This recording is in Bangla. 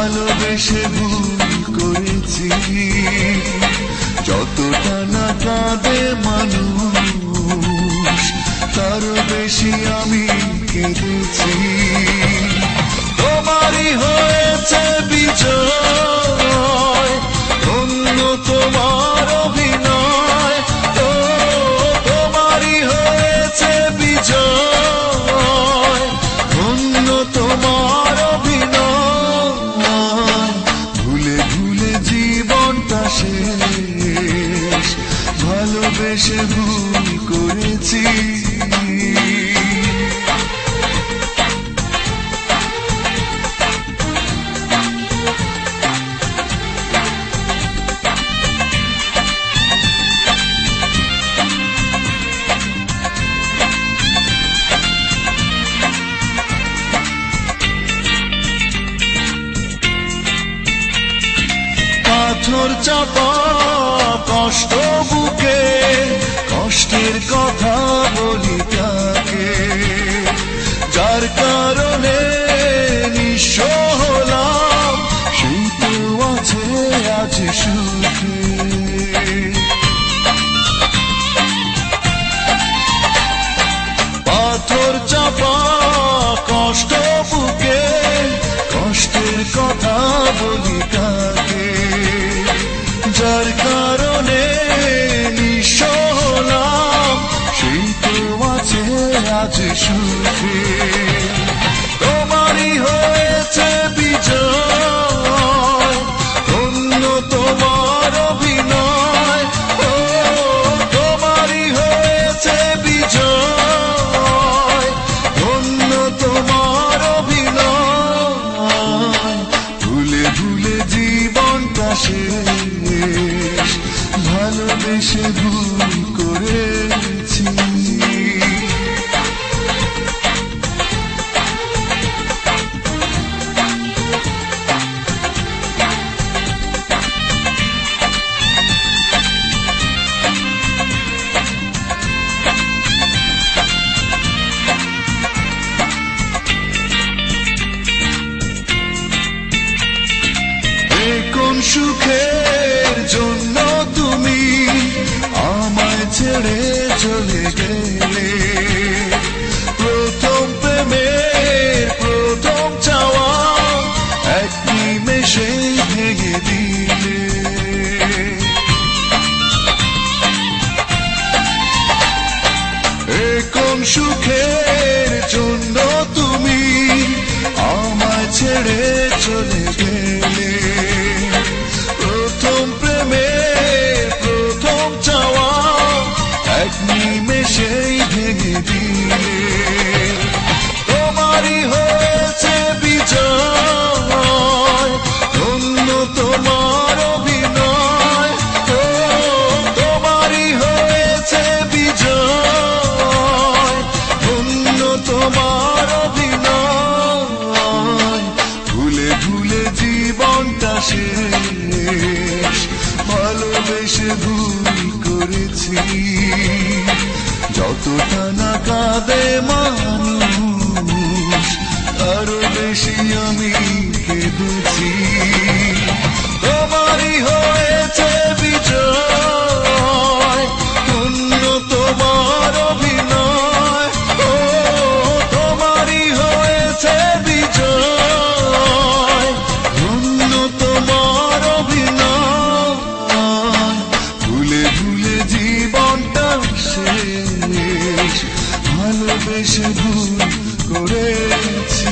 ভালোবেসে ভুল করেছি, যতটা না কাঁদে মানুষ তারও বেশি আমি কেঁদেছি। তোমারই হয়েছে বিজয়, অন্য তোমার অভিনয়, তোমারই হয়েছে বিজয়, অন্য তোমার অভিনয়। ভুলে ভুলে জীবনটা শেষ, ভালোবেসে ভুল করেছি। পাথর চাপা কষ্ট বুকে, কষ্টের কথা বলি তাকে, যার কারণে নিঃস্ব হলাম, সেই তো আছে আজ সুখে। পাথর চাপা কষ্ট বুকে, কষ্টের কথা বলি তাকে, যার কারণে নিঃস্ব হলাম, সেই তো আছে আজ সুখে। তোমারই হয়েছে বিজয়, অন্য তোমার অভিনয়, তোমারই হয়েছে বিজয়, অন্য তোমার অভিনয়। ভুলে ভুলে জীবনটা শেষ, ভালোবেসে ভুল করেছি। কোন সুখের জন্য তুমি আমায় ছেড়ে চলে গেলে, প্রথম প্রেমের প্রথম চাওয়া এক নিমেষে ভেঙে দিলে। কোন সুখের জন্য তুমি আমায় ছেড়ে চলে গেলে, প্রথম প্রেমের প্রথম চাওয়া এক নিমেষেই ভেঙে দিলে। তোমারই হয়েছে বিজয়, অন্য তোমার অভিনয়, তোমারই হয়েছে বিজয়, অন্য তোমার অভিনয়। ভুলে ভুলে জীবনটা শেষ, ভালোবেসে ভুল করেছি, যতটা না কাঁদে মানুষ আরো বেশি আমি কেঁদেছি। তোমারই হয়েছে বিজয়, অন্য তোমার অভিনয়, তোমারই হয়েছে বিজয়, অন্য তোমার অভিনয়। ভুলে ভুলে জীবনটা শেষ, ভালোবেসে ভুল করেছি।